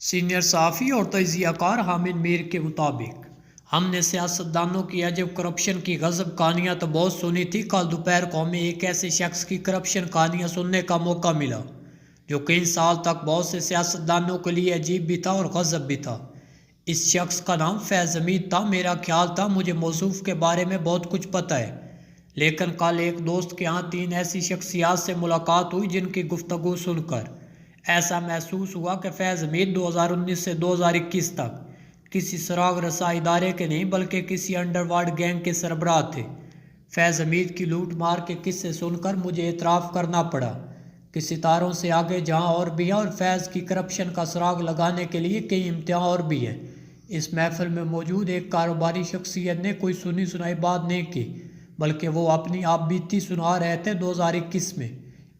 Senior صحافی اور تجزیہ کار حامد میر کے مطابق ہم نے سیاستدانوں کی عجب کرپشن کی غضب کہانیاں تو بہت سنی تھی، کل دوپہر کو ہمیں ایک ایسے شخص کی کرپشن کہانیاں سننے کا موقع ملا جو کئی سال تک بہت سے سیاستدانوں کے لیے عجیب بھی تھا اور غضب بھی تھا۔ اس شخص کا نام فیض حمید تھا۔ میرا خیال تھا مجھے موصوف کے بارے میں بہت کچھ پتہ ہے، لیکن کل ایک دوست کے ہاں 3 ایسی شخصیات سے ملاقات ہوئی جن کی گفتگو سن کر ایسا محسوس ہوا کہ فیض حمید 2019 سے 2021 تک کسی سراغ رساں ادارے کے نہیں بلکہ کسی انڈر ورلڈ گینگ کے سربراہ تھے۔ فیض حمید کی لوٹ مار کے قصے سن کر مجھے اعتراف کرنا پڑا کہ ستاروں سے آگے جہاں اور بھی ہے، اور فیض کی کرپشن کا سراغ لگانے کے لیے کئی امتحان اور بھی ہیں۔ اس محفل میں موجود ایک کاروباری شخصیت نے کوئی سنی سنائی بات نہیں کی، بلکہ وہ اپنی آپ بیتی سنا رہے تھے۔ 2021 میں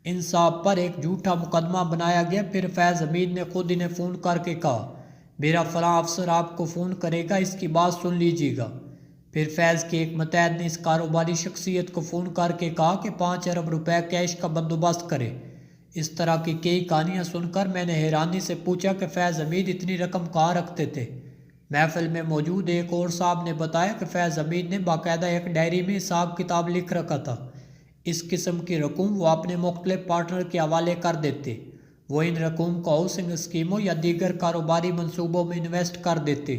انصاف پر ایک جھوٹا مقدمہ بنایا گیا۔ پھر فیض حمید نے خود انہیں فون کر کے کہا، میرا فلاں افسر آپ کو فون کرے گا، اس کی بات سن لیجیے گا۔ پھر فیض کے ایک متحد نے اس کاروباری شخصیت کو فون کر کے کہا کہ 5 ارب روپے کیش کا بندوبست کرے۔ اس طرح کی کئی کہانیاں سن کر میں نے حیرانی سے پوچھا کہ فیض حمید اتنی رقم کہاں رکھتے تھے۔ محفل میں موجود ایک اور صاحب نے بتایا کہ فیض حمید نے باقاعدہ ایک ڈائری میں حساب کتاب لکھ رکھا تھا۔ اس قسم کی رقوم وہ اپنے مختلف پارٹنر کے حوالے کر دیتے۔ وہ ان رقوم کو ہاؤسنگ اسکیموں یا دیگر کاروباری منصوبوں میں انویسٹ کر دیتے۔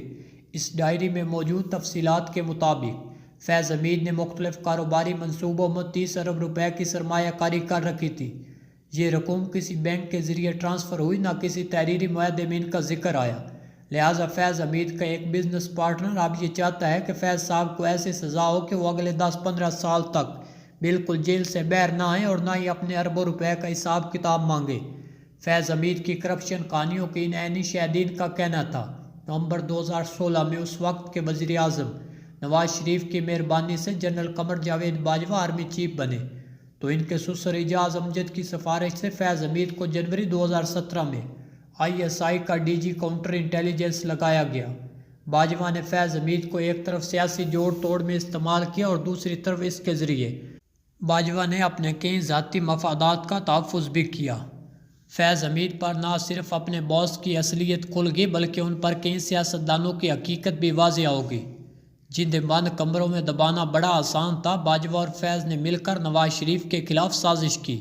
اس ڈائری میں موجود تفصیلات کے مطابق فیض حمید نے مختلف کاروباری منصوبوں میں 30 ارب روپے کی سرمایہ کاری کر رکھی تھی۔ یہ رقوم کسی بینک کے ذریعے ٹرانسفر ہوئی، نہ کسی تحریری معاہدے میں ان کا ذکر آیا۔ لہٰذا فیض حمید کا ایک بزنس پارٹنر اب یہ چاہتا ہے کہ فیض صاحب کو ایسی سزا ہو کہ وہ اگلے 10-15 سال تک بالکل جیل سے باہر نہ آئیں اور نہ ہی اپنے اربوں روپے کا حساب کتاب مانگے۔ فیض حمید کی کرپشن کہانیوں کے ان عینی شاہدین کا کہنا تھا، نومبر 2016 میں اس وقت کے وزیر اعظم نواز شریف کی مہربانی سے general Qamar Javed Bajwa army chief بنے، تو ان کے سسر اعجاز امجد کی سفارش سے فیض حمید کو جنوری 2017 میں ISI کا DG کاؤنٹر انٹیلیجنس لگایا گیا۔ باجوہ نے فیض حمید کو ایک طرف سیاسی جوڑ توڑ میں استعمال کیا اور دوسری طرف اس کے ذریعے باجوہ نے اپنے کئی ذاتی مفادات کا تحفظ بھی کیا۔ فیض حمید پر نہ صرف اپنے باس کی اصلیت کھل گئی بلکہ ان پر کئی سیاستدانوں کی حقیقت بھی واضح ہو گئی، جنہیں بند کمروں میں دبانا بڑا آسان تھا۔ باجوہ اور فیض نے مل کر نواز شریف کے خلاف سازش کی۔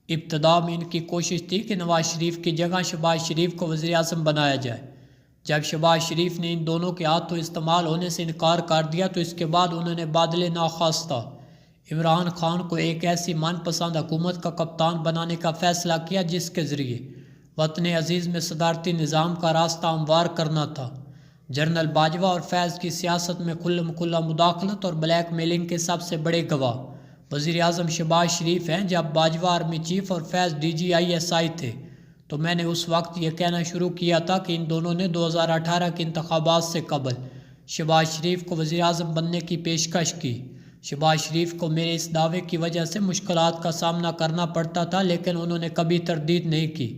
ابتدا میں ان کی کوشش تھی کہ نواز شریف کی جگہ شہباز شریف کو وزیر اعظم بنایا جائے۔ جب شہباز شریف نے ان دونوں کے ہاتھوں استعمال ہونے سے انکار کر دیا تو اس کے بعد انہوں نے بادل ناخواستہ عمران خان کو ایک ایسی من پسند حکومت کا کپتان بنانے کا فیصلہ کیا جس کے ذریعے وطن عزیز میں صدارتی نظام کا راستہ ہموار کرنا تھا۔ جنرل باجوہ اور فیض کی سیاست میں کھلا مداخلت اور بلیک میلنگ کے سب سے بڑے گواہ وزیر اعظم شہباز شریف ہیں۔ جب باجوہ آرمی چیف اور فیض DG ISI تھے تو میں نے اس وقت یہ کہنا شروع کیا تھا کہ ان دونوں نے 2018 کے انتخابات سے قبل شہباز شریف کو وزیر اعظم بننے کی پیشکش کی۔ شہباز شریف کو میرے اس دعوے کی وجہ سے مشکلات کا سامنا کرنا پڑتا تھا، لیکن انہوں نے کبھی تردید نہیں کی۔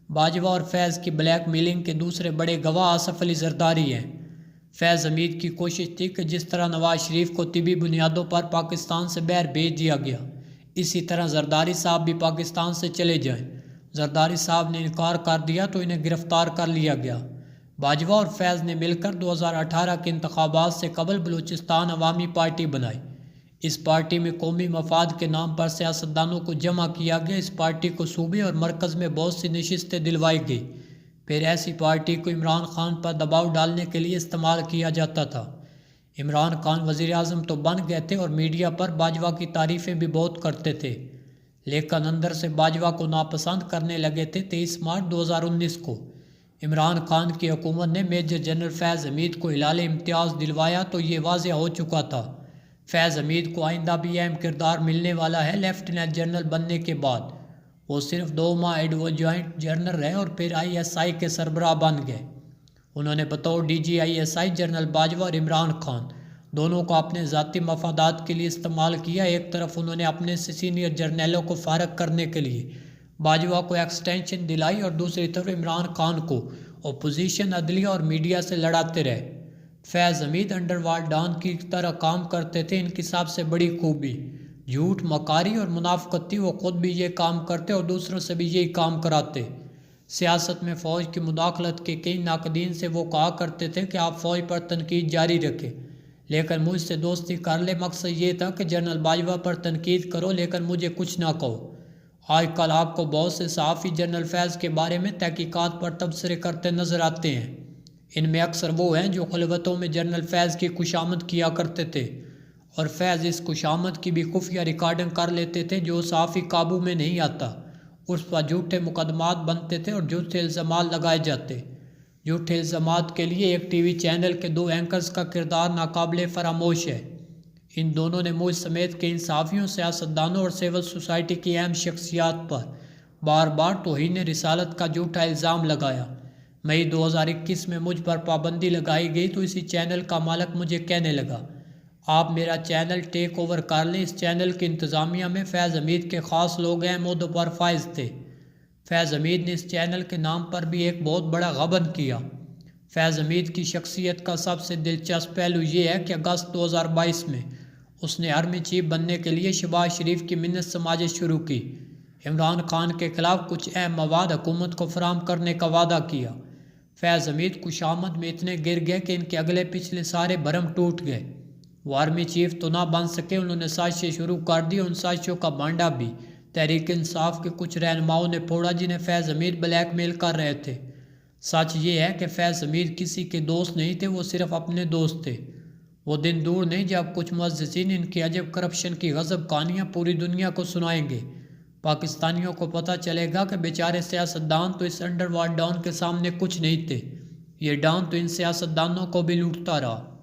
باجوہ اور فیض کی بلیک میلنگ کے دوسرے بڑے گواہ آصف علی زرداری ہیں۔ فیض حمید کی کوشش تھی کہ جس طرح نواز شریف کو طبی بنیادوں پر پاکستان سے باہر بھیج دیا گیا، اسی طرح زرداری صاحب بھی پاکستان سے چلے جائیں۔ زرداری صاحب نے انکار کر دیا تو انہیں گرفتار کر لیا گیا۔ باجوہ اور فیض نے مل کر 2018 کے انتخابات سے قبل بلوچستان عوامی پارٹی بنائی۔ اس پارٹی میں قومی مفاد کے نام پر سیاستدانوں کو جمع کیا گیا۔ اس پارٹی کو صوبے اور مرکز میں بہت سی نشستیں دلوائی گئی۔ پھر ایسی پارٹی کو عمران خان پر دباؤ ڈالنے کے لیے استعمال کیا جاتا تھا۔ عمران خان وزیر اعظم تو بن گئے تھے اور میڈیا پر باجوہ کی تعریفیں بھی بہت کرتے تھے، لیکن اندر سے باجوہ کو ناپسند کرنے لگے تھے۔ 23 مارچ 2019 کو عمران خان کی حکومت نے میجر جنرل فیض حمید کو ہلال امتیاز دلوایا تو یہ واضح ہو چکا تھا فیض حمید کو آئندہ بھی اہم کردار ملنے والا ہے۔ لیفٹیننٹ جنرل بننے کے بعد وہ صرف 2 ماہ ایڈجوائنٹ جنرل رہے اور پھر ISI کے سربراہ بن گئے۔ انہوں نے بطور DG ISI جنرل باجوہ اور عمران خان دونوں کو اپنے ذاتی مفادات کے لیے استعمال کیا۔ ایک طرف انہوں نے اپنے سے سینئر جرنیلوں کو فارغ کرنے کے لیے باجوہ کو ایکسٹینشن دلائی اور دوسری طرف عمران خان کو اپوزیشن، عدلیہ اور میڈیا سے لڑاتے رہے۔ فیض حمید انڈر ورلڈ ڈان کی طرح کام کرتے تھے۔ ان کی سب سے بڑی خوبی جھوٹ، مکاری اور منافقت تھی۔ وہ خود بھی یہ کام کرتے اور دوسروں سے بھی یہی کام کراتے۔ سیاست میں فوج کی مداخلت کے کئی ناقدین سے وہ کہا کرتے تھے کہ آپ فوج پر تنقید جاری رکھیں، لیکن مجھ سے دوستی کر لے۔ مقصد یہ تھا کہ جنرل باجوہ پر تنقید کرو لیکن مجھے کچھ نہ کہو۔ آج کل آپ کو بہت سے صحافی جنرل فیض کے بارے میں تحقیقات پر تبصرے کرتے نظر آتے ہیں۔ ان میں اکثر وہ ہیں جو خلوتوں میں جنرل فیض کی خوشامد کیا کرتے تھے، اور فیض اس خوشامد کی بھی خفیہ ریکارڈنگ کر لیتے تھے جو صحافی قابو میں نہیں آتا۔ اس پر جھوٹے مقدمات بنتے تھے اور جھوٹے الزامات لگائے جاتے۔ جھوٹے الزامات کے لیے ایک ٹی وی چینل کے 2 اینکرز کا کردار ناقابل فراموش ہے۔ ان دونوں نے مجھ سمیت کئی صحافیوں، سیاستدانوں اور سول سوسائٹی کی اہم شخصیات پر بار بار توہین رسالت کا جھوٹا الزام لگایا۔ مئی 2021 میں مجھ پر پابندی لگائی گئی تو اسی چینل کا مالک مجھے کہنے لگا، آپ میرا چینل ٹیک اوور کر لیں۔ اس چینل کی انتظامیہ میں فیض حمید کے خاص لوگ اہم عہدوں پر فائز تھے۔ فیض حمید نے اس چینل کے نام پر بھی ایک بہت بڑا غبن کیا۔ فیض حمید کی شخصیت کا سب سے دلچسپ پہلو یہ ہے کہ اگست 2022 میں اس نے آرمی چیف بننے کے لیے شہباز شریف کی منت سماجت شروع کی۔ عمران خان کے خلاف کچھ اہم مواد حکومت کو فراہم کرنے کا وعدہ کیا۔ فیض حمید خوشامد میں اتنے گر گئے کہ ان کے اگلے پچھلے سارے بھرم ٹوٹ گئے۔ وہ آرمی چیف تو نہ بن سکے، انہوں نے سازشیں شروع کر دی۔ ان سازشوں کا بانڈا بھی تحریک انصاف کے کچھ رہنماؤں نے پھوڑا جنہیں فیض حمید بلیک میل کر رہے تھے۔ سچ یہ ہے کہ فیض حمید کسی کے دوست نہیں تھے، وہ صرف اپنے دوست تھے۔ وہ دن دور نہیں جب کچھ معززین ان کی عجب کرپشن کی غضب کہانیاں پوری دنیا کو سنائیں گے۔ پاکستانیوں کو پتہ چلے گا کہ بیچارے سیاستدان تو اس انڈر ورلڈ ڈان کے سامنے کچھ نہیں تھے۔ یہ ڈان تو ان سیاستدانوں کو بھی لوٹتا رہا۔